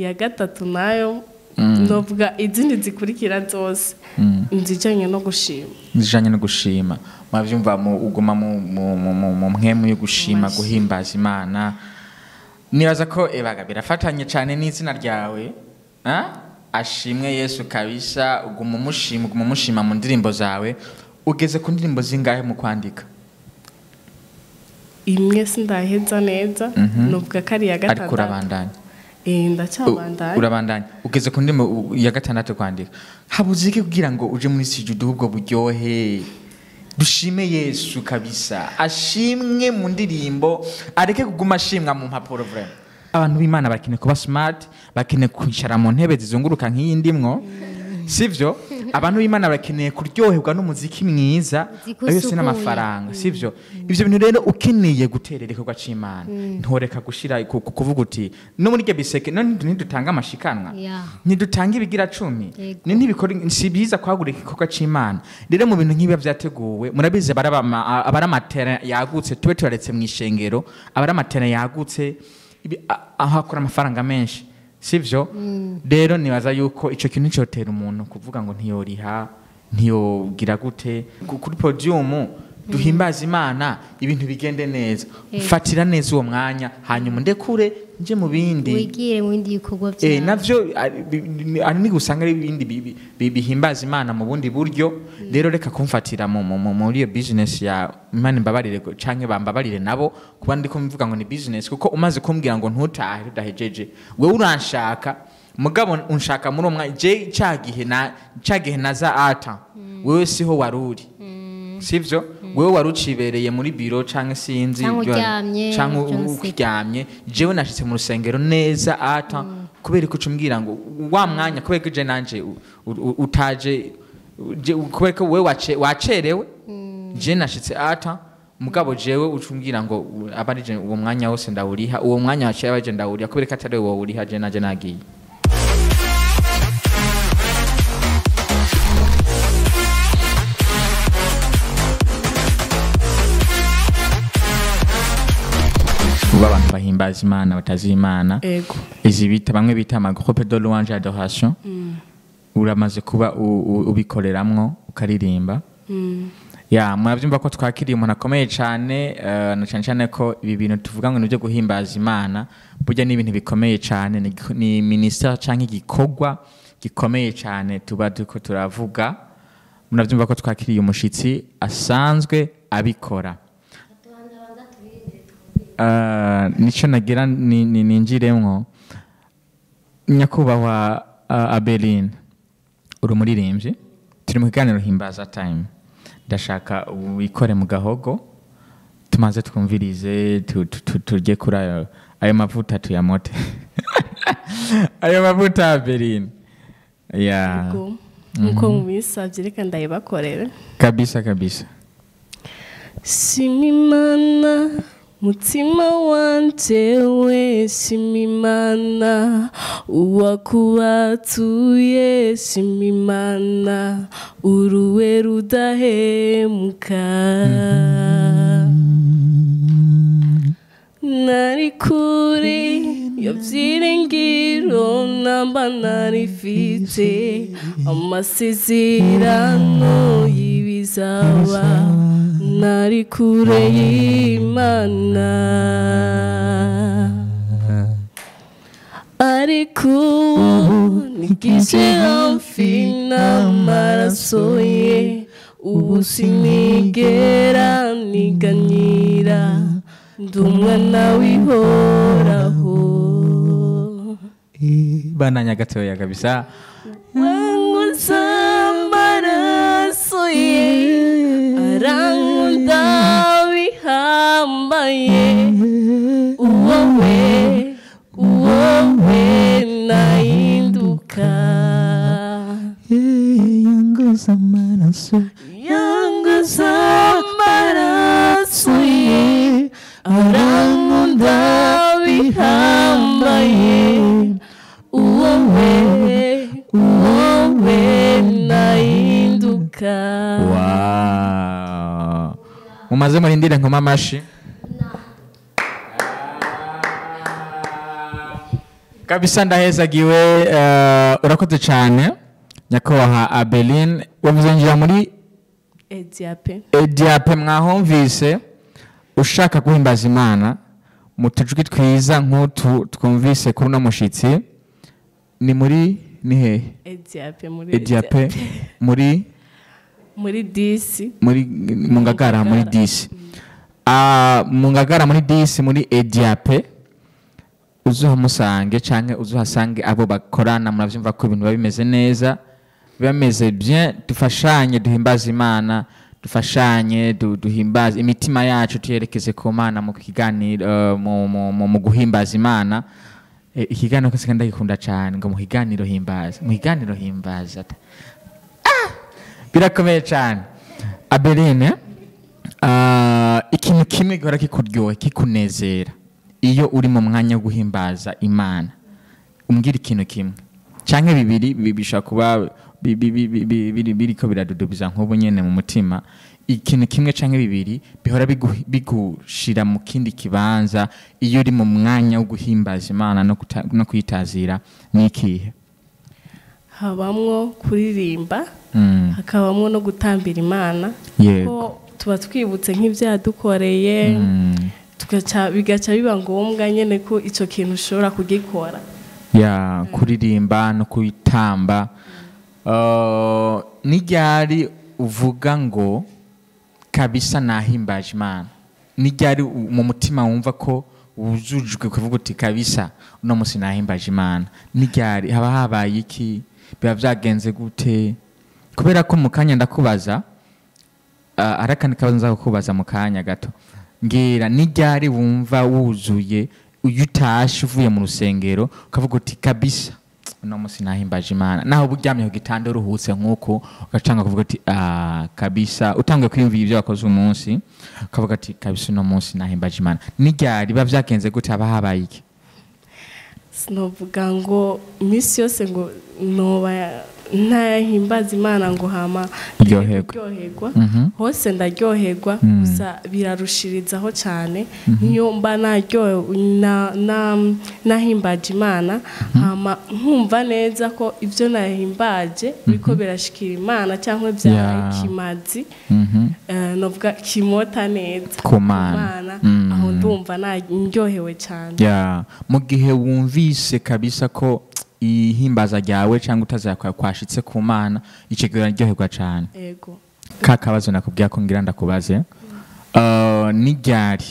iya gatatu nayo novuga izindi zikurikira zose nzijanye no gushima. Nzijanye no gushima. Mwavyumva uguma mu mpwemu yo gushima guhimbaza Imana. Nibaza ko ebaga birafatanye cyane n'izina ryawe. Ashimwe Yesu kabisa, uguma umushima mu ndirimbo zawe. Ugeze ku ndirimbo zingahe mu kwandika? Imwe sindaheza neza novuga kari ya gatatu. Ariko urabandanya. Ndacyabandanya. Urabandanya. Ugeze ku ndirimbo ya gatandatu kwandika. Habuze iki kugira ngo uje muri studio ubwo buryohe? Dushime Yesu kabisa. Ashimwe mu ndirimbo, areke kuguma ashimwa mu mpapuro vraiment. Abantu b'Imana bakeneye kuba smart, bakeneye kwicara mu ntebe zizunguruka nk'iyi ndimwo. Sivyo? Abantu b'Imana bakeneye kuryoherwa n'umuziki mwiza, yose n'amafaranga, sivyo? Ivyo bintu rero ukeneye guterera ikorwa c'Imana. Ntoreka gushira kuvuga uti no muri gebiseke none ntidutanga amashikanwa. Ntidutanga ibigira 10. Ntibikora sibiza kwagura ikorwa c'Imana. Rero mu bintu nk'ibi byateguwe, murabize abara matera yagutse tube turaretse mu ishengero, abara matera yagutse aho akora amafaranga menshi. Sivyo? Rero nibaza yuko ico kintu cyotera umuntu kuvuga ngo ntiyoriha, ntiyogira gute. Kuri podium duhimbaza Imana, ibintu bigende neza. Fatira neza uwo mwanya, hanyuma ndekure nje mu bindi. Wigire mu bindi bikorwa byawe. Navyo ari ni gusanga ibindi bihimbaza Imana mu bundi buryo. Rero reka kumfatira muri iyo business ya Imana mbabarire canke bambabarire nabo kuba ndiko mvuga ngo ni business, kuko umaze kumbwira ngo ntutahe udahejeje. Wewe uranshaka mugabo unshaka muri umwa je cagihe naza ata. Wewe siho waruri. Sivyo? Wewe warucibereye muri biro canke sinzi canke uryamye. Jewe nashitse mu rusengero neza ata kubera ko cumbwira ngo wa mwanya kubera ko je nanje utaje kubera ko wewe wacerewe. Je nashitse ata mugabo jewe ucumbwira ngo abarije uwo mwanya wose ndawuriha, uwo mwanya waciye abaje ndawuriha kubera ko atari wowe uriha je naje nagiye. Abantu bahimbaza Imana batazi Imana. Izi bita bamwe bita amagroupe de louange adoration. Uramaze kuba ubikoreramwo ukaririmba. Muravyumva ko twakiriye umuntu akomeye cyane, na cyane ko ibi bintu tuvuga ngo nibyo guhimbaza Imana burya ni ibintu bikomeye cyane, ni ministère canke igikorwa gikomeye cyane tuba duko turavuga. Muravyumva ko twakiriye umushitsi asanzwe abikora. Nico nagira ninjiremwo. Nyakubahwa Abeline, uri umuririmvyi, turi mu kiganiro Himbaza time. Ndashaka wikore mu gahogo tumaze twumvirize turye kuri ayo mavuta tuyamote. Ayo mavuta Abeline. Nkuko mubisavye reka ndayibakorere. Kabisa. Simimana mutima wanje we simimana, uwakubatuye simimana, uruwe rudahemuka. Nari kuri yavyiringiro namba narifite, amasezerano y'ibizaba nari kure y'Imana. Ariko nigishe hafi n'amaraso ye, ubu sinigera niganyira, ndi umwana w'ihoraho. Bananya gatoya kabisa. Wanguza amaraso ye, arankunda bihambaye, uwowe nahinduka. Yanguza amaraso ye, arankunda bihambaye, uwowe nahinduka. Mumaze murindire nkoma amashi. kabisa ndahezagiwe urakoze cyane nyakubahwa Abeline wavuze ngira muri Ediape mwahumvise ushaka guhimbaza Imana mu tujwi twiza nk'utu twumvise kuri no mushitsi ni muri ni he Ediape muri 10 muri mu ngagara muri 10 mu ngagara muri 10 muri Ediape uzuhamusange canke uzuhasange abo bakorana muravyumva ko ibintu bimeze neza bimeze bien dufashanye duhimbaza Imana dufashanye duhimbaza imitima yacu tuyerekeze ku Mana mu kiganiro mu guhimbaza Imana ikiganiro kose ndagikunda cyane ngo mu kiganiro himbaza birakomeye cyane Abeline ikintu kimwe gihora kikuryoha kikunezera iyo uri mu mwanya wo guhimbaza Imana umbwira ikintu kimwe canke bibiri bibisha kuba biriko biradudubiza nk'ubu nyene mu mutima ikintu kimwe canke bibiri bihora bigushira mu kindi kibanza iyo uri mu mwanya wo guhimbaza Imana no kuyitazira nikihe habamwo kuririmba hakabamwo no gutambira Imana ko tuba twibutse nk'ivyadukoreye bigaca biba ngombwa nyene ko ico kintu ushobora kugikora kuririmba no kuyitamba n'iryari uvuga ngo kabisa nahimbaje Imana n'iryari mu mutima wumva ko wuzujwe kuvuga uti kabisa uno musi nahimbaje Imana n'iryari haba habaye iki biba vyagenze gute kubera ko mu kanya ndakubaza arakandi kabazo nza kukubaza mu kanya gato ngira n'iryari wumva wuzuye uyutashe uvuye mu rusengero ukavuga uti kabisa uno musi nahimbaje Imana naho buryamye ku gitanda uruhutse nk'uko ugacanga kuvuga ati kabisa utangiye kwiyumvira ibyo wakoze umunsi ukavuga ati kabisa uno musi nahimbaje Imana n'iryari biba vyagenze gute haba habaye iki sinovuga ngo iminsi yose ngo noba ntahimbaza Imana ngo hama ryoherwa hose ndaryoherwa gusa birarushirizaho cyane niyo mba nahimbaje Imana hama nkumva neza ko ibyo nahimbaje biko birashikira Imana cyangwa bya kimazi novuga kimota neza ku Mana aho ndumva ndyohewe cyane mu gihe wumvise kabisa ko ihimbaza ryawe cyangwa utazakwa kwashitse ku Mana ico gihe ryoherwa cyane yego kakabazo nakubwiye ko ngira ndakubaze n'iryari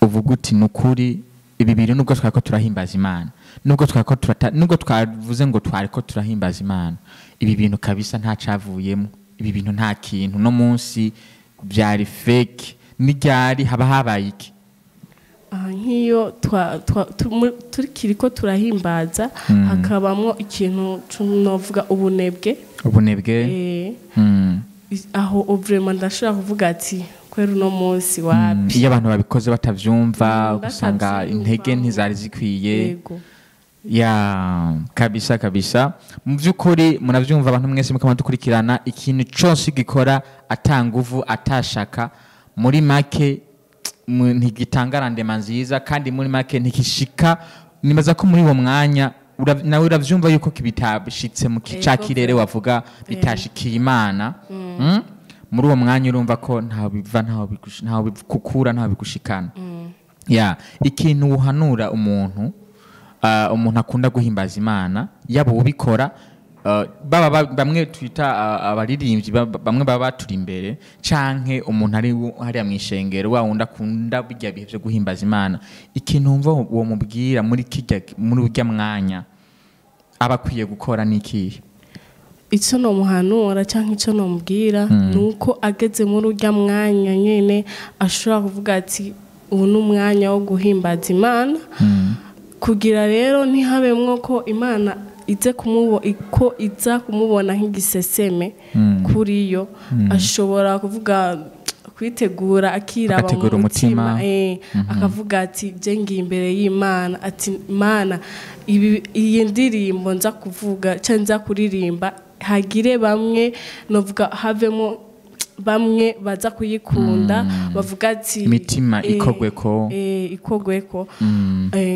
uvuga uti nukuri ibi biri nubwo twako turahimbaza Imana nubwo twavuze ngo twariko turahimbaza Imana ibi bintu kabisa nta cavuyemo ibi bintu nta kintu no munsi byari fake n'iryari haba habaye iki nk'iyo turikiriko turahimbaza hakabamwo ikintu novuga ubunebwe aho vraiment ndashobora kuvuga ati kwera uno munsi wapi iyo abantu babikoze batavyumva usanga intege ntizari zikwiye kabisa mu by'ukuri munavyumva abantu mwese mukama dukurikirana ikintu cyose gikora atanguvu atashaka muri make ntigitanga randema nziza kandi muri make ntikishika nibaza ko muri uwo mwanya nawe uravyumva yuko kibitabishitse mu kicakirere wavuga bitashikiye Imana muri uwo mwanya urumva ko ntaho biva ntaho bikukura ntaho bigushikana ikintu uhanura umuntu akunda guhimbaza Imana yabo ubikora bamwe twita abaririmvyi bamwe baba baturi imbere canke umuntu ari hariya mwishengero wa wundi akunda bijya bihe byo guhimbaza Imana ikintu umva uwo mubwira muri urya mwanya abakwiye gukora nikihe icyo no muhanura canke icyo no mubwira nuko ageze muri urya mwanya nyene ashobora kuvuga ati ubu n'umwanya wo guhimbaza Imana kugira rero ntihabemwo ko Imana iza kumubona nk'igiseseme kuri yo ashobora kuvuga kwitegura akiraba mu mutima akavuga ati je ngiye imbere y'Imana ati Imana iyi ndirimbo nza kuvuga cyangwa nza kuririmba hagire bamwe novuga havemo bamwe baza kuyikunda bavuga ati imitima ikogweko ikogweko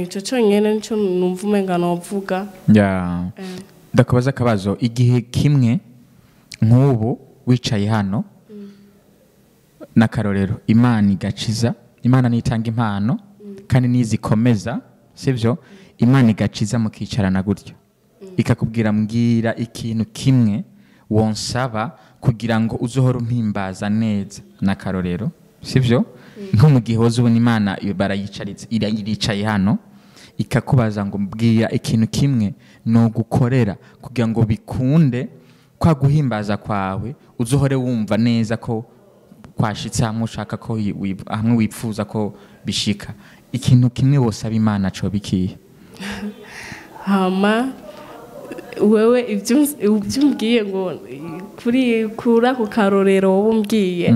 ico conyene nico numva umenga novuga ndakubaza akabazo igihe kimwe nk'ubu wicaye hano n'akarorero Imana igaciza Imana nitanga impano kandi nizikomeza sivyo Imana igaciza mukicarana gutyo ikakubwira mbwira ikintu kimwe wonsaba kugira ngo uzohora umpimbaza neza n'akarorero sivyo nko mu gihe wowe ubona Imana barayicaritse iricaye hano ikakubaza ngo mbwira ikintu kimwe no gukorera kugira ngo bikunde kwa guhimbaza kwawe uzohore wumva neza ko kwashitse hamwe ushaka ko hamwe wipfuza ko bishika ikintu kimwe wosaba Imana co bikiye hama wewe ivyumbwiye ngo kura ku karorero wowe umbwiye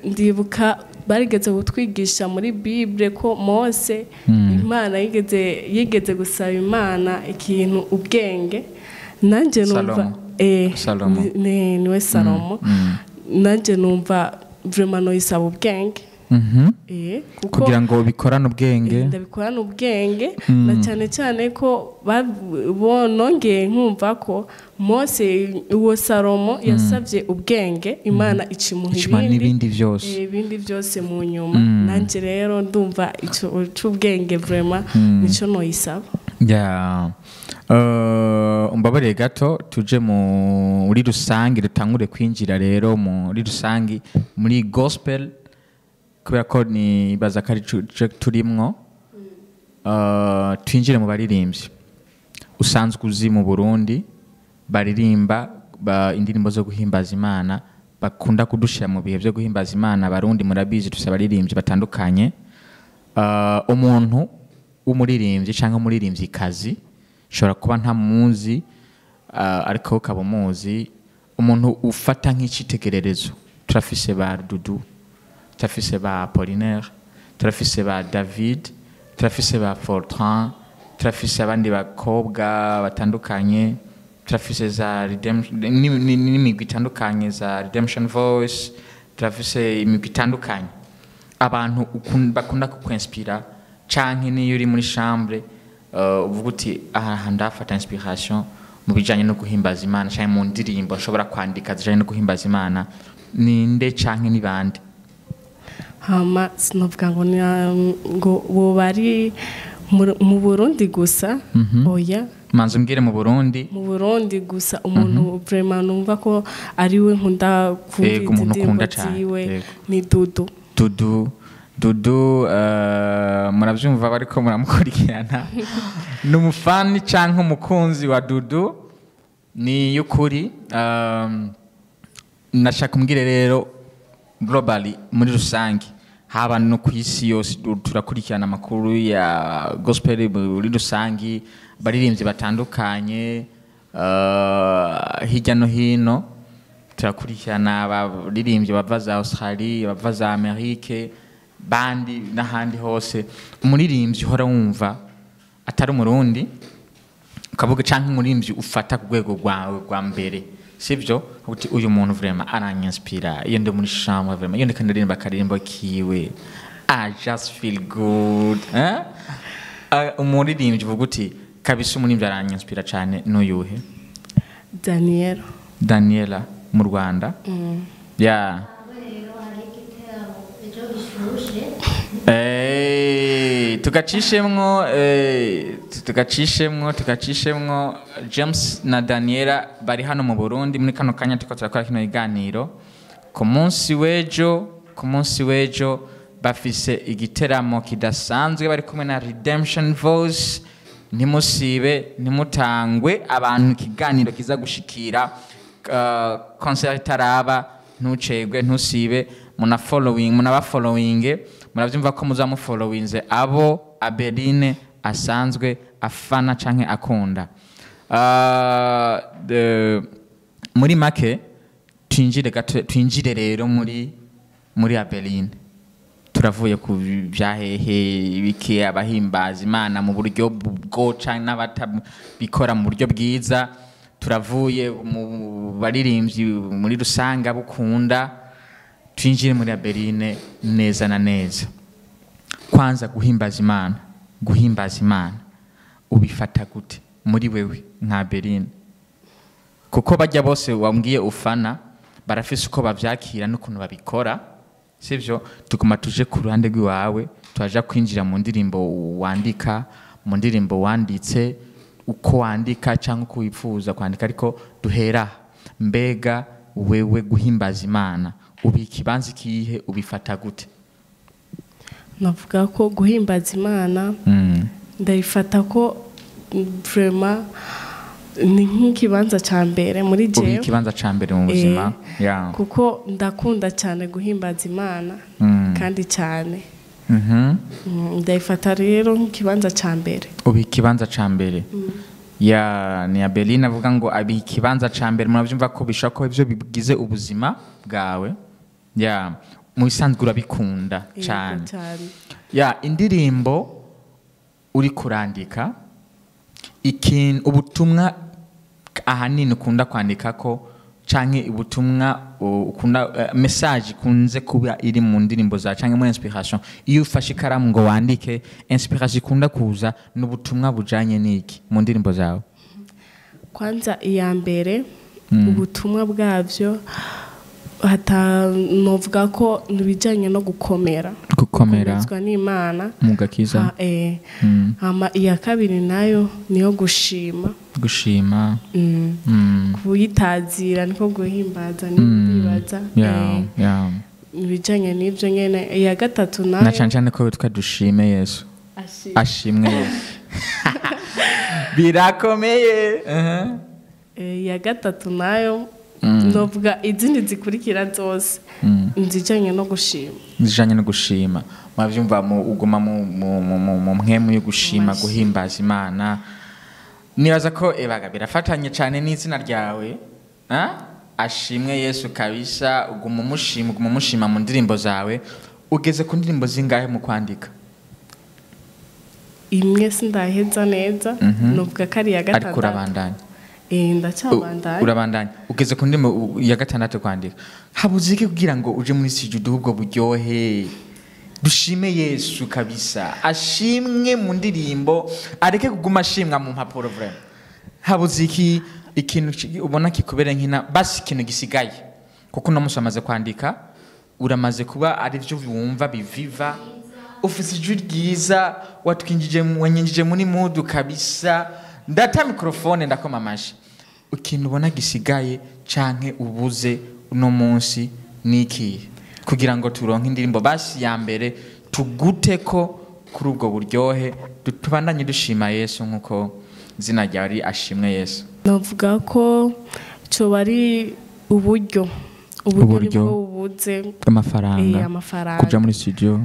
ndibuka barigeze gutwigisha muri Bible ko Mose Imana yigeze gusaba Imana ikintu ubwenge nanje numva niwe Salomo nanje numva vraiment no isaba ubwenge kugira ngo bikorane ubwenge ndabikorana ubwenge na cyane cyane ko bonongeye nkumva ko Mose uwo Salomo yasavye ubwenge Imana ikimuha ibindi byose ibindi byose mu nyuma nanje rero ndumva ico ubwenge vraiment nico no isaba umbabarire gato tuje muri rusangi dutangure kwinjira rero muri rusangi muri gospel kubera ko ni baza kari turimwo twinjire mu baririmbyi usanzwe uzi mu Burundi baririmba indirimbo zo guhimbaza Imana bakunda kudushira mu bihe byo guhimbaza Imana Barundi murabizi dufise abaririmbyi batandukanye umuntu w'umuririmbyi cyangwa umuririmvyikazi shobora kuba ntamuzi ariko ukaba umuzi umuntu ufata nk'icitegererezo turafise ba Dudu turafise ba Apollinaire turafise ba David turafise ba Fortran turafise abandi bakobwa batandukanye turafise za n'imigwi itandukanye za Redemption Voice turafise imigwi itandukanye abantu bakunda kukwinspira canke niyo uri muri chambre uvuga uti aha ndafata inspiration mu bijanye no guhimbaza Imana canke mu ndirimbo ashobora kwandika zijanye no guhimbaza Imana ninde canke ni bande hama sinovuga ngo bo bari mu Burundi gusa oya manzo mbwire mu Burundi gusa umuntu vraiment numva ko ari we nkunda kumva indirimbo ziwe ni Dudu muravyumva bariko muramukurikirana n'umufani canke umukunzi wa Dudu ni yukuri nashaka kumbwire rero globally muri rusangi haba no kwisi yose turakurikirana amakuru ya gospel muri rusangi baririmbyi batandukanye hirya no hino turakurikirana abaririmbyi bava za Australia bava za Amerique bandi n'ahandi hose umuririmbyi uhora wumva atari umurundi ukavuga canke umuririmbyi ufata ku rwego rwa mbere sivyo uti uyu muntu vraiment aranyanspira iyo ndi muri chambre vraiment iyo ndikandiririmba akarimbo kiwe I just feel good umuririmbyi uvuga uti kabisa umuririmbyi aranyanspira cyane n'uyuhe Daniela mu Rwanda tugacishemwo James na Daniela bari hano mu Burundi muri kano kanya tuko turakora kino iganiro ku munsi wejo bafise igiteramo kidasanzwe bari kumwe na Redemption Voice ntimusibe ntimutangwe abantu ikiganiro kiza gushikira concert taraba ntucegwe ntusibe muna following muravyumva ko muzamu followinze abo Abeline asanzwe afana canke akunda muri make twinjire rero muri Abeline turavuye ku byahehe biki abahimbaza Imana mu buryo bwo canke n'abatabikora mu buryo bwiza turavuye mu baririmbyi muri rusanga bukunda twinjire muri Abeline neza na neza. Kwanza guhimbaza Imana ubifata gute muri wewe nka Abeline? Kuko bajya bose wambwiye ufana barafise uko bavyakira n'ukuntu babikora, sivyo? Tuguma tuje ku ruhande rw'iwawe, twaja kwinjira mu ndirimbo wandika, mu ndirimbo wanditse, uko wandika cyangwa uko wifuza kwandika, ariko duhera mbega wewe guhimbaza Imana ubikibanza kihe, ubifata gute? Navuga ko guhimbaza Imana ndayifata ko vraiment ni nk'ikibanza ca mbere muri jewe. Ikibanza ca mbere mu buzima. Kuko ndakunda cyane guhimbaza Imana kandi cyane. Ndayifata rero nk'ikibanza ca mbere. Ikibanza ca mbere. Ni Abeline avuga ngo abi ikibanza ca mbere. Muravyumva ko bishaka ko ivyo bigize ubuzima bwawe. Mu bisanzwe urabikunda cyane. Indirimbo uri kurandika, ubutumwa ahanini ukunda kwandika ko canke ubutumwa ukunda message kunze kuba iri mu ndirimbo za canke muri inspiration, iyo ufashe ikaramu ngo wandike, inspiration ikunda kuza n'ubutumwa bujanye n'iki mu ndirimbo zawe? Kwanza iya mbere ubutumwa bwavyo novuga ko nibijanye no gukomerezwa n'Imana mugakiza. Hama iya kabiri nayo niyo gushima kuyitazira niko guhimbaza nibaza. Nibijanye n'ivyo nyene. Iya gatatu nayo na cyane ko witwa dushime Yesu, ashimwe Yesu. Birakomeye. Iya gatatu nayo novuga izindi zikurikira zose nzijanye no gushima. Mwavyumva uguma mu mpemu yo gushima, guhimbaza Imana. Nibaza ko birafatanye cyane n'izina ryawe, ashimwe Yesu kabisa. Uguma umushima mu ndirimbo zawe. Ugeze ku ndirimbo zingahe mu kwandika? Imwe sindaheza neza, novuga ko ari iya gatatu. Ariko urabandanya? Ndacyabandanya. Urabandanya. Ugeze ku ndirimbo ya gatandatu kwandika. Habuze iki kugira ngo uje muri studio ubwo buryohe? Dushime Yesu kabisa, ashimwe mu ndirimbo, areke kuguma ashimwa mu mpapuro vraiment. Habuze iki ikintu ubona kikubere nkina basi ikintu gisigaye? Kuko no musamaze kwandika, uramaze kuba ari byo wumva biviva, ufise ijwi ryiza, wanyinjije muri mood kabisa. Ndata microphone ndakoma amashi. Ikintu ubona gisigaye canke ubuze uno munsi niki kugira ngo turonke indirimbo basi ya mbere tugute ko kuri ubwo buryohe tubandanye dushima Yesu nkuko izina ryawe ashimwe Yesu? Navuga ko cyo bari uburyo bubuze amafaranga kuja muri studio.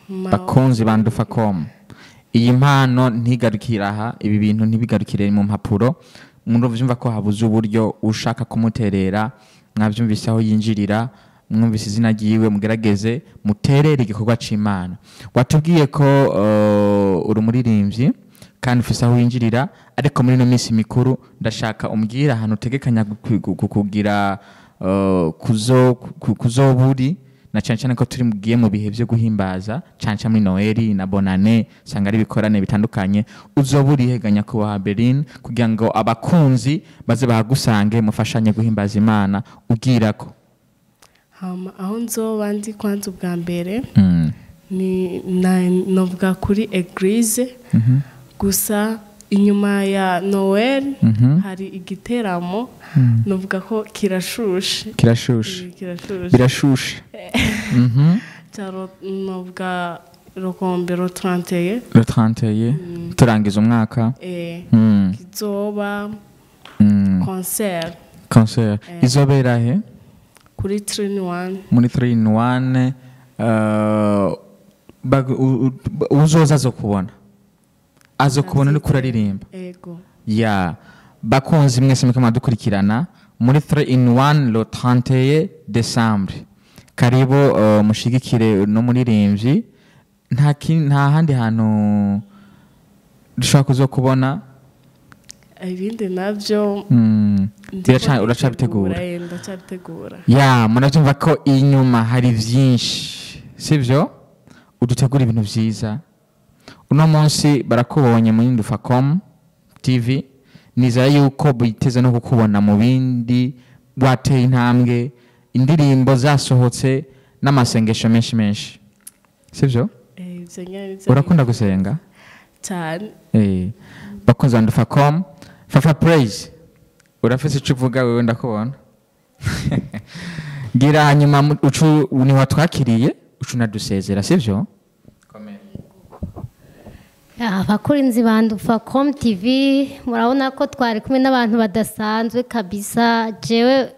Bakunzi ba Ndufacom, iyi mpano ntigarukira aha, ibi bintu ntibigarukire mu mpapuro. Muravyumva ko habuze uburyo ushaka kumuterera, mwavyumvise aho yinjirira, mwumvise izina ryiwe, mugerageze muterere igikorwa c'Imana. Watubwiye ko uri umuririmvyi kandi ufise aho yinjirira, ariko muri no minsi mikuru ndashaka umbwira ahantu utegekanya kugira kuzoburi, na cyane ko turi mugiye mu bihe byo guhimbaza cyane muri Noeli na Bonane, sanga ari bikorane bitandukanye. Uzoburiteganya ko Abeline kugira ngo abakunzi baze bahagusange mufashanye guhimbaza Imana ugira ko? Aho nzoba ndi kwanza ubwa mbere ni novuga kuri eglise, gusa inyuma ya Noel hari igiteramo novuga ko kirashushe. Birashushe. Cyaro novuga rokombero 31 turangiza umwaka. Kizoba concert. Izobera he? Kuri 3-in-1. Muri 3-in-1. Uzoza azokubona uri kuraririmba. Bakunzi mwese mukama dukurikirana muri 3-in-1 le 31 décembre. Karibu mushigikire no muririmvyi. Nta handi hantu dushaka kuzokubona ibindi navyo uracabitegura ndacabitegura ya muravyumva ko inyuma hari vyinshi sivyo udutegura ibintu vyiza uno munsi barakubonye muri Ndufacom TV nizera yuko biteze no kukubona mu bindi wateye intambwe indirimbo zasohotse n'amasengesho menshi sivyo urakunda gusenga cyane bakunze ba Ndufacom Fafa Praise urafise icyo uvuga wewe ndakubona ngira hanyuma ni watwakiriye ucu nadusezera sivyo abakunzi ba Ndufacom TV murabona ko twari kumwe n'abantu badasanzwe kabisa jewe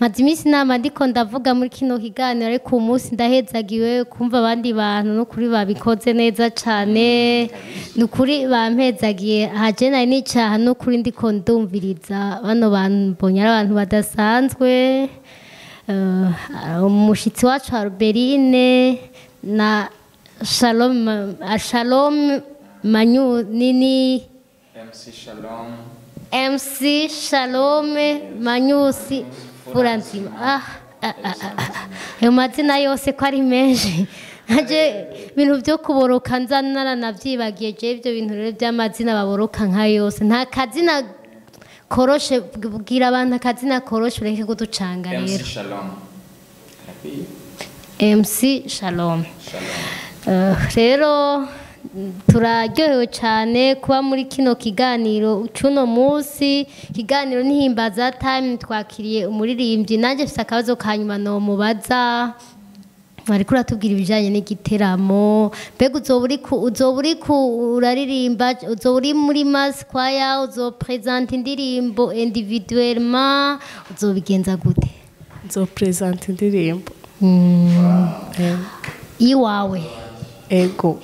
maze iminsi nama ndiko ndavuga muri kino kiganiro ariko umunsi ndahezagiwe kumva abandi bantu no kuri babikoze neza cyane ni ukuri bampezagiye haje nari n'icaha no kuri ndiko ndumviriza bano bantu mbonye ari abantu badasanzwe umushitsi wacu Abeline na Shalom Manyu nini MC Shalom Manyusi Furanzima ayo mazina yose ko ari menshi aje ibintu byo kuboroka nzanana navyibagiye je ibyo bintu rero by'amazina baboroka nka yose nta kazina koroshe bwira abantu akazina koroshe ureke kuducanga rero MC Shalom rero turaryohewe cyane kuba muri kino kiganiro cuno munsi kiganiro ni Himbaza time twakiriye umuririmvyi nanje mfite akabazo kanyuma no mubaza ari kuri atubwira ibijanye n'igiteramo mbega uzoburi ku uraririmba uzoburi muri mass choir uzopresent indirimbo individuellement uzobigenza gute uzopresent indirimbo iwawe ego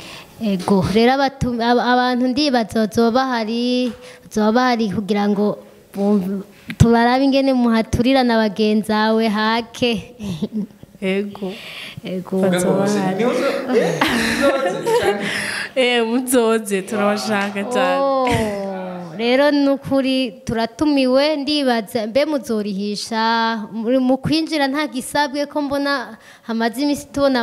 rero abantu ndibaza bazoba bahari kugira ngo tubarabe ingene muhaturira na bagenzi bawe hake ego muzoze turabashaka cyane rero nukuri turatumiwe ndibaza mbe muzorihisha mu kwinjira nta gisabwe ko mbona hamaze imisi tubona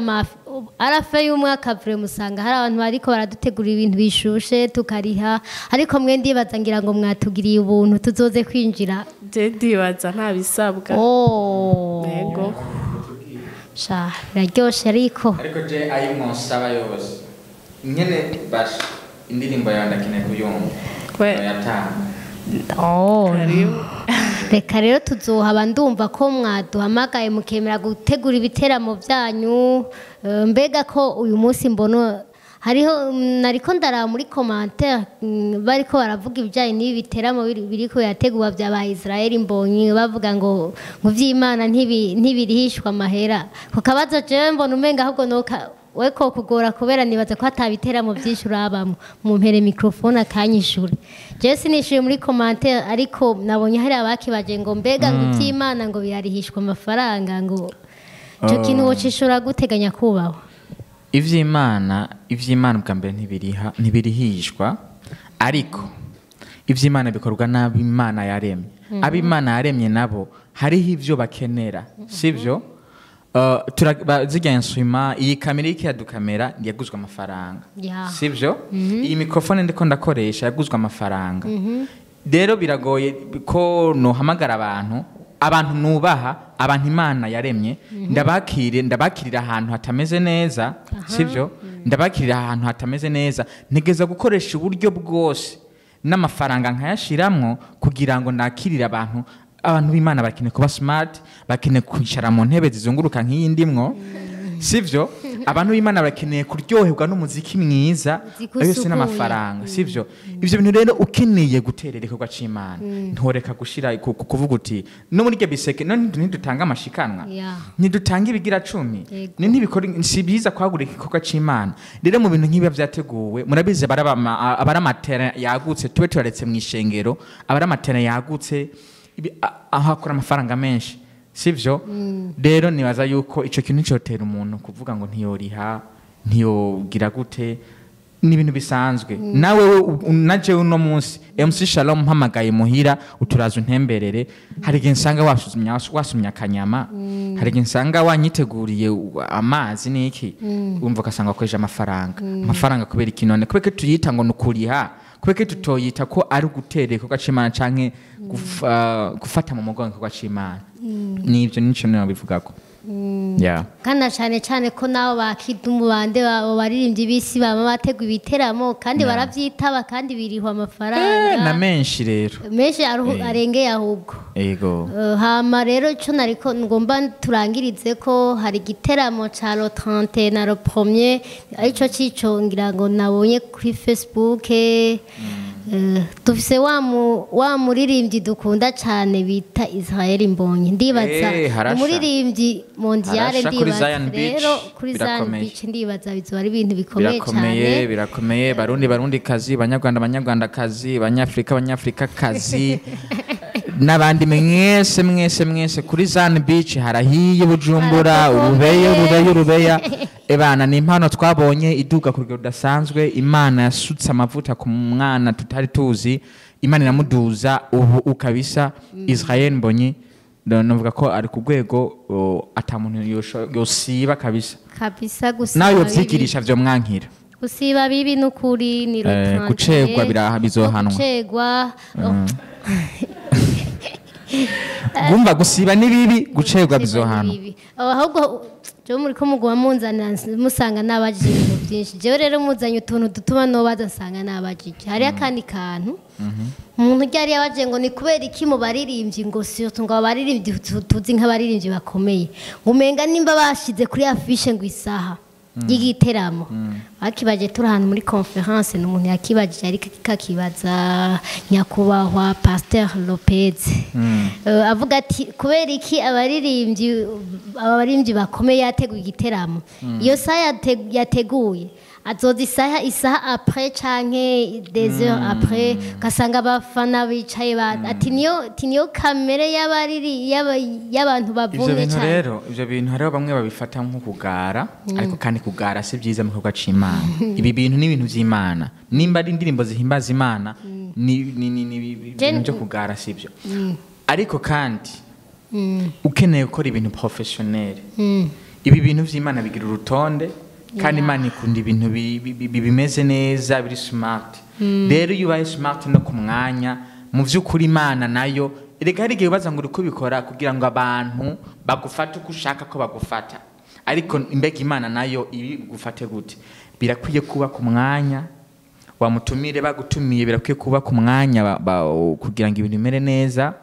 arafe y'umwaka vure musanga hari abantu bariko baradutegura ibintu bishushe tukariha ariko mwe ndibaza ngira ngo mwatugiriye ubuntu tuzoze kwinjira je ndibaza nta bisabwa yego sha biraryoshe ariko je ayo mwosaba yose nyene basha indirimbo yawe ndakeneye kuyumva reka rero tuzohaba ndumva ko mwaduhamagaye mukemera gutegura ibiteramo byanyu mbega ko uyu munsi mbona hariho nariko ndaraba muri commentaire bariko baravuga ibijanye n'ibi biteramo biriko yategurwa by'aba Israel mbonye bavuga ngo mu vy'Imana ntibirihishwa amahera ko kabazo je mbona umenga ahubwo noka weko kugora kubera nibaza ko atabiteramo byinshi urabamo mu mpere microphone akanyishure je sinishuye muri commentaire ariko nabonye hari abakibaje ngo mbega ngo by'Imana ngo birarihishwa amafaranga ngo cyo kintu wocishura guteganya kubaho ivy'Imana bwa mbere ntibirihishwa ariko ivy'Imana bikorwa n'Imana yaremye ab'Imana yaremye nabo hariho ivyo bakenera sivyo ziganswima iyi kamera iki yadukamera yaguzwe amafaranga sivyo iyi mikrofone ndiko ndakoresha yaguzwe amafaranga rero biragoye ko no hamagara abantu nubaha abantu Imana yaremye ndabakirira ahantu hatameze neza sivyo ndabakirira ahantu hatameze neza ntegeza gukoresha uburyo bwose n'amafaranga nkayashiramwo kugira ngo nakirire abantu b'Imana bakeneye kuba smart bakeneye kwicara mu ntebe zizunguruka nk'iyi ndimwo sivyo abantu b'Imana bakeneye kuryoherwa n'umuziki mwiza yose n'amafaranga sivyo ivyo bintu rero ukeneye guterera ikorwa c'Imana ntoreka gushira kuvuga uti no muri ge biseke none ntidutanga amashikanwa ntidutanga ibigira 10 ntibikora si biza kwagura ikorwa c'Imana rero mu bintu nk'ibi byateguwe murabize abaramatera yagutse tube turaretse mu ishengero abaramatera yagutse aho akora amafaranga menshi sivyo rero nibaza yuko ico kintu cyotera umuntu kuvuga ngo ntiyoriha ntiyogira gute ni ibintu bisanzwe nawe naje uno munsi MC Shalom mpamagaye muhira uturaza untemberere hari igihe nsanga wasumya akanyama hari igihe nsanga wanyiteguriye amazi n'iki umva ugasanga wakoresha amafaranga kubera ikinone kubera ko tuyita ngo nukuriha kubera ko tutoyita ko ari ugutereka ko gacimana canke gufata mu mugongo ko gacimana nibyo nico nabivugako kandi cyane ko nabo bakidumu bande baririmbyi bisi baba bategwa ibiteramo kandi baravyitaba kandi birihwa amafaranga na menshi rero menshi arengeye ahubwo yego hama rero ico nariko ngomba turangirize ko hari igiteramo ca le 30 na le 1er arico cicongira ngo nabonye kuri Facebook dufise wa muririmbyi dukunda cyane bita Israel Mbonyi ndibaza umuririmbyi mondiale ndibaza rero kuri Zion Beach ndibaza bizoba ari ibintu bikomeye cyane birakomeye barundi kazi banyarwanda kazi abanyafrika kazi n'abandi mwese kuri Zion Beach harahiye Bujumbura urubeya ebana ni impano twabonye iduka ku rugero rudasanzwe Imana yasutse amavuta ku mwana tutari tuzi Imana iramuduza ubu ukabisa Israel Mbonyi navuga ko ari ku rwego atamuntu yosiba kabisa gusa nawe yovyigirisha vyo mwankira gusiba bibi n'ukuri ni rotante gucegwa bizohanwa gucegwa gumva gusiba ni bibi gucegwa bizohanwa ahubwo jo muri ko mugwa munzana musanga nabajije ibintu byinshi je rero muzanye utuntu dutuma no bazasanga nabajije hari akandi kantu umuntu ryari yabaje ngo ni kubera iki mu baririmbyi ngo siyo ngo abaririmbyi tuzi nk'abaririmbyi bakomeye ngumenga nimba bashize kuri affiche ngo isaha y'igiteramo bakibaje turi ahantu muri conference n'umuntu yakibajije ariko kakibaza nyakubahwa Pasteur Lopez avuga ati kubera iki abaririmbyi bakomeye yateguye igiteramo iyo saa yateguye azoza isaha après canke des heures après kasanga abafana bicaye ati niyo kamere y'abantu bavumye cyane ivyo bintu hariho bamwe babifata nko kugara ariko kandi kugara si byiza mu gikorwa c'Imana ibi bintu ni ibintu vy'Imana nimba ari indirimbo zihimbaza Imana ni ibintu byo kugara sibyo ariko kandi ukeneye gukora ibintu professionnel ibi bintu vy'Imana bigira urutonde kandi Imana ikunda ibintu bimeze neza biri smart rero iyo ubaye smart no ku mwanya mu vy'ukuri Imana nayo erega hari igihe ubaza ngo uri kubikora kugira ngo abantu bagufate uko ushaka ko bagufata ariko imbega Imana nayo ibi gufate gute birakwiye kuba ku mwanya wamutumire bagutumiye birakwiye kuba ku mwanya kugira ngo ibintu bimere neza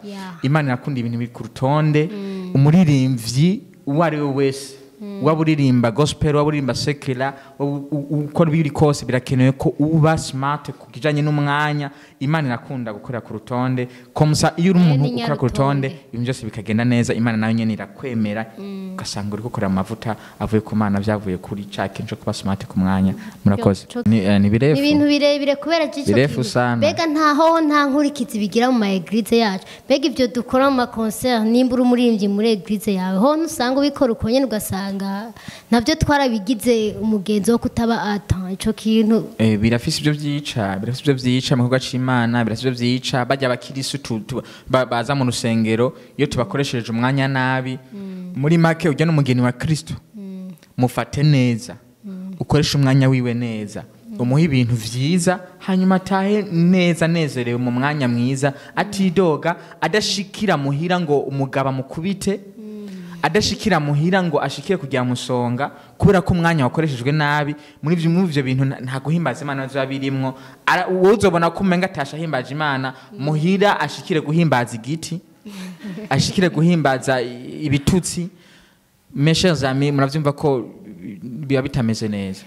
Imana irakunda ibintu biri ku rutonde umuririmvyi uwo ari we wese waba uririmba gospel waba uririmba secular ukora biri kose birakenewe ko uba smart ku kijanye n'umwanya Imana irakunda gukorera ku rutonde komsa iyo uri umuntu ukora ku rutonde ibintu byose bikagenda neza Imana nayo nyene irakwemera ugasanga uri gukora amavuta avuye ku Mana vyavuye kuri cake nco kuba smart ku mwanya murakoze ni birefu ibintu birebire kubera birefu sana bega nta nkurikizi bigira mu maeglise yacu bega ivyo dukora mu concert nimba uri umuririmvyi muri eglise yawe ho nusanga ubikora uko nyene ugasanga navyo twarabigize umugenzo wo kutaba ata ico kintu birafise ivyo vyica mu gikorwa c'Imana birafise ivyo vyica bajya abakirisu baza mu rusengero iyo tubakoresheje umwanya nabi muri make ujya n'umugeni wa Kristo mufate neza ukoresha umwanya wiwe neza umuha ibintu vyiza hanyuma atahe neza nezerewe mu mwanya mwiza atidoga adashikira muhira ngo umugaba mukubite adashikira muhira ngo ashikire kugira musonga kubera ko umwanya wakoreshejwe nabi muri ivyo bintu nta guhimbaza Imana zo birimwo uzobona ko umenga atashahimbaje Imana muhira ashikire guhimbaza igiti ashikire guhimbaza ibitutsi mes chers amis muravyumva ko biba bitameze neza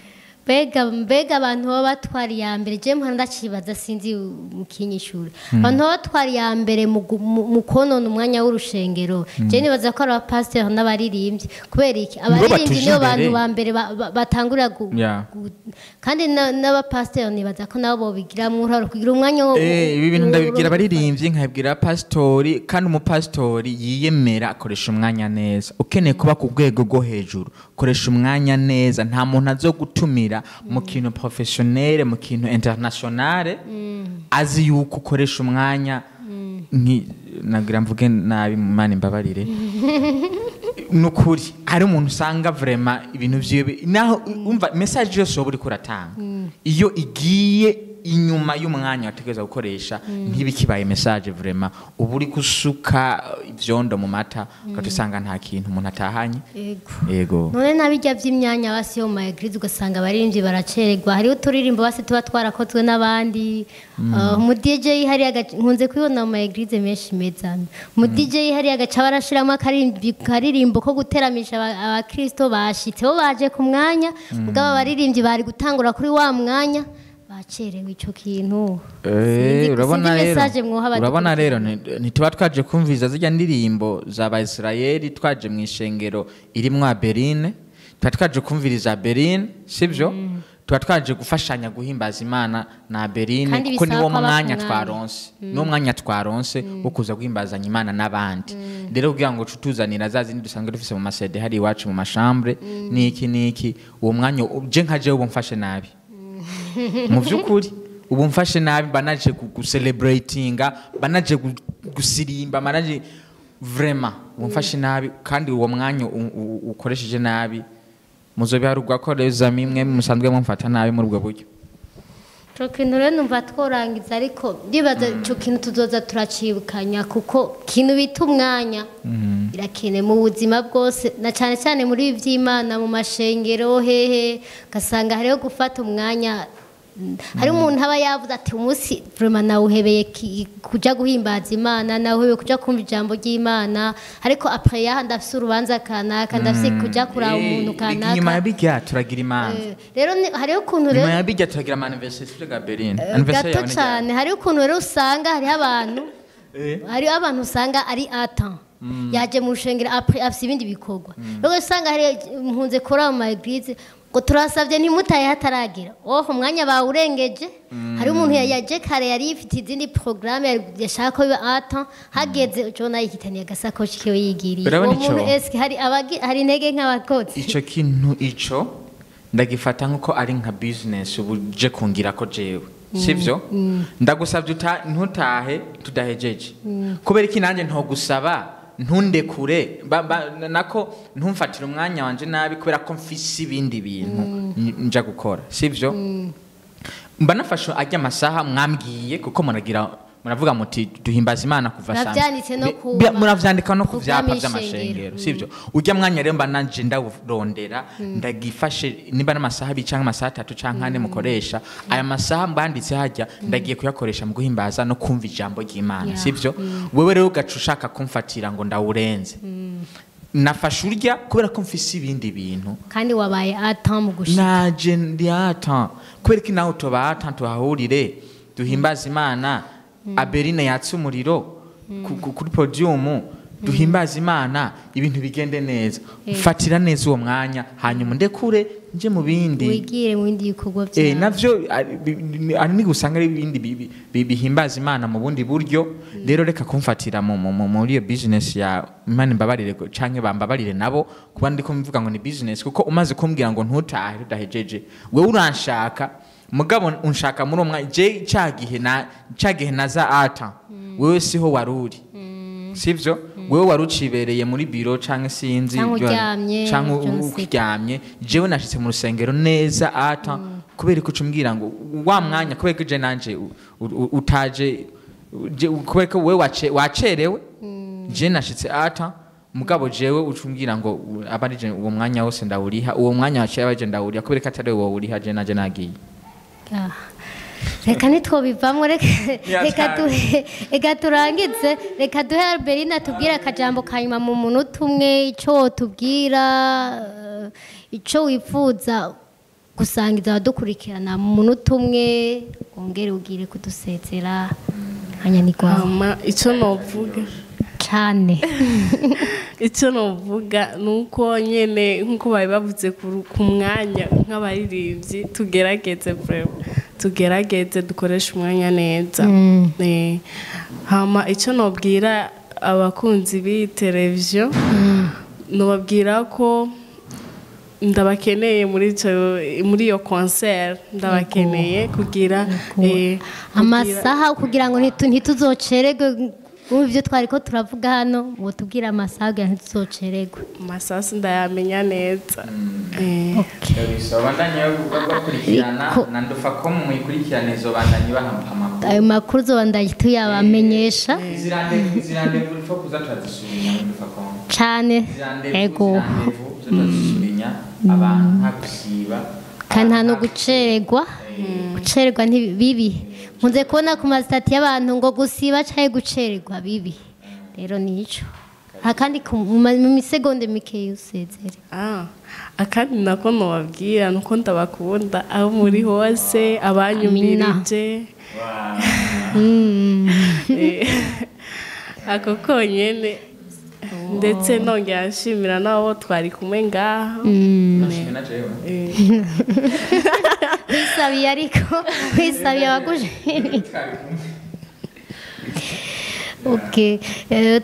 mbega abantu baba batwari ya mbere je mpanda ndacibaza sinzi mukinyishura abantu baba batwari ya mbere mu konona umwanya w'urushengero je nibaza ko aba pastor n'abaririmbyi kubera iki abaririmbyi nibo bantu ba mbere batangurira kandi n'aba pastor nibaza ko nabo bigira mu ruharo kugira umwanya wo ibi bintu ndabigira abaririmbyi nkabwira pastori kandi umupastori yiyemera akoresha umwanya neza ukeneye kuba ku rwego rwo hejuru koresha umwanya neza nta muntu azo gutumira guhagararira mu kintu professionnel mu kintu international azi yuko ukoresha umwanya nagira mvuge nabi Imana imbabarire nukuri hari umuntu usanga vraiment ibintu vyiwe naho umva message yose uri kuratanga iyo igiye inyuma y'umwanya wategeza gukoresha ntibikibaye message vraiment uburi gusuka ivyondo mu mata ugatusanga nta kintu umuntu atahanye yego none nabijya vy'imyanya basi yo mu eglise ugasanga abaririmbyi baracererwa hariho uturirimbo basi tuba twarakozwe n'abandi mu DJ hari nkunze kubibona mu eglise menshi meza mu DJ hari agaca barashiramo akaririmbo ko guteramisha abakristo bashitse bo baje ku mwanya ubwo abaririmbyi bari gutangura kuri wa mwanya bacerewe ico kintu urabona rero ntituba twaje kumviza zijya ndirimbo z'Abayisirayeli twaje mu ishengero irimwo Abeline tuba twaje kumviriza Abeline sivyo tuba twaje gufashanya guhimbaza Imana na Abeline kuko niwo mwanya twaronse wo kuza guhimbazanya Imana n'abandi rero kugira ngo cutuzanira zazindi dusanzwe dufise mu masede hari iwacu mu mashambre niki uwo mwanya je nkaje ubu mfashe nabi mu byukuri ubu mfashe nabi banaje gucelebratinga banaje gusirimba banaje vraiment ubu mfashe nabi kandi uwo mwanya ukoresheje nabi muzobe harugwa ko reza mimwe musanzwe mumfata nabi muri ubwo buryo cyo kintu rero numva tworangiza ariko ndibaza cyo kintu tuzoza turacibukanya kuko kintu bita umwanya irakene mu buzima bwose na cyane cyane muri ivy'Imana mu mashengero hehe gasanga hariho gufata umwanya hari umuntu aba yavuze ati umunsi vraiment nawuhebeye kuja guhimbaza Imana nawuhebeye kuja kumva ijambo ry'Imana ariko après ya ndafise urubanza kanaka ndafise kuja kuraba umuntu kanaka nyuma yabijya turagira Imana rero hariho kuntu rero nyuma yabijya turagira anniversaire ya Abeline gato cyane hariho kuntu rero usanga hariho abantu usanga ari atan yaje mu rushengero après afise ibindi bikorwa rero usanga hari mpunze kora mu eglise ngo turasavye ntimutaye hataragira umwanya bawurengeje hari umuntu yaje kare yari ifite izindi programme yashaka ko biba atan hageze jona yikitaniye agasakoshi kiwe yigiriye umuntu eske hari intege nk'abakozi ico kintu ndagifata nkuko ari nka business ubuje kungira ko jewe sivyo ndagusavye ntutahe tudahejeje kubera iki nanje ntogusaba ntundekure nako ntumfatira umwanya wanje nabi kubera ko mfise ibindi bintu nja gukora sivyo mba nafashe ajya amasaha mwambwiye kuko muravuga muti duhimbaza Imana kuva muravyandika no ku vyapa vy'amashengero sivyo ujya mwanya rero mba nanje ndawurondera ndagifashe niba n'amasaha bicanga amasaha 3 canke 4 mukoresha aya masaha mbanditse hajya ndagiye kuyakoresha mu guhimbaza no kumva ijambo ry'Imana sivyo wewe rero ugaca ushaka kumfatira ngo ndawurenze nafashe urya kubera ko mfise ibindi bintu kandi wabaye atan mu gushika naje ndi atan kubera ko nawe toba atan tuhahurire duhimbaza Imana Abeline yatse umuriro kuri podium duhimbaza Imana ibintu bigende neza fatira neza uwo mwanya hanyuma ndekure nje mu bindi wigire mu bindi bikorwa byawe navyo ari ni gusanga ari ibindi bihimbaza Imana mu bundi buryo rero reka kumfatira muri iyo business ya Imana imbabarire canke bambabarire nabo kuba ndiko mvuga ngo ni business kuko umaze kumbwira ngo ntutahe udahejeje wewe uranshaka mugabo unshaka muri umwa je cagihe naza ata wewe siho waruri sivyo wewe warucibereye muri biro canke sinzi canke uryamye jewe nashitse mu rusengero neza ata kubera ko cumbwira ngo wa mwanya kubera ko je nanje utaje kubera ko wewe wacerewe je nashitse ata mugabo jewe ucumbwira ngo abarije uwo mwanya wose ndawuriha uwo mwanya waciye abaje ndawuriha kubera ko atari wowe uriha je naje nagiye reka nitwobivamwo reka turangize reka duhe Abeline atubwire akajambo kanyuma mu munota umwe ico tubwira ico wifuza gusangiza abadukurikirana mu munota umwe wongere ugire kudusezera hanyuma ico novuga cyane icyo novuga nuko nyene nkuko bari bavuze ku mwanya nk'abaririmbyi tugerageze dukoresha umwanya neza hama icyo nobwira abakunzi b'iyi televiziyo nobabwira ko ndabakeneye muri iyo concert ndabakeneye kugira amasaha kugira ngo ntituzocererwe ibyo twari ko turavuga hano ngo tubwire amasaha kugira ntituzocererwe amasaha ndayamenya neza bandanye bakurikirana na Ndufacom muyikurikirane bandanye bahampa amakuru ayo makuru zobandanye tuyabamenyesha izirande fo kuza turazisubinya muri Ndufacom cyane ego turazisubinya abantu nta gusiba kandi nta no gucererwa ntibibi nkunze kubona ku masitati y'abantu ngo gusiba cyangwa gucererwa bibi rero nico kandi mu misegonde mike usezere akandi nako nobabwira nuko ndabakunda aho muri hose abanyumirije ako konyene ndetse nongera nshimira nabo twari kumwe ngaho wisabiye ariko wisabiye abaguje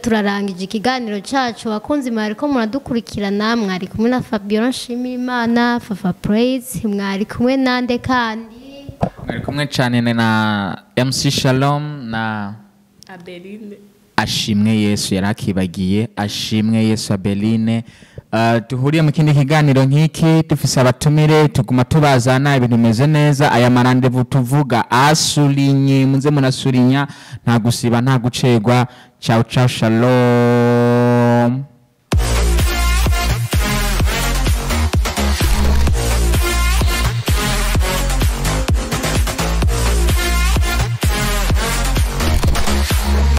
turarangije ikiganiro cyacu bakunzi mwari ko muradukurikirana mwari kumwe na Fabiola Nshimiyimana Fafa Praise mwari kumwe nande kandi mwari kumwe cyane na M.C Shalom na Abeline ashimwe Yesu yarakibagiye ashimwe Yesu Abeline tuhuriye mu kindi kiganiro nk'iki dufise abatumire tuguma tubazana ibintu bimeze neza aya marandevu tuvuga asurinye muze munasurinya nta gusiba nta gucegwa ciao ciao shalom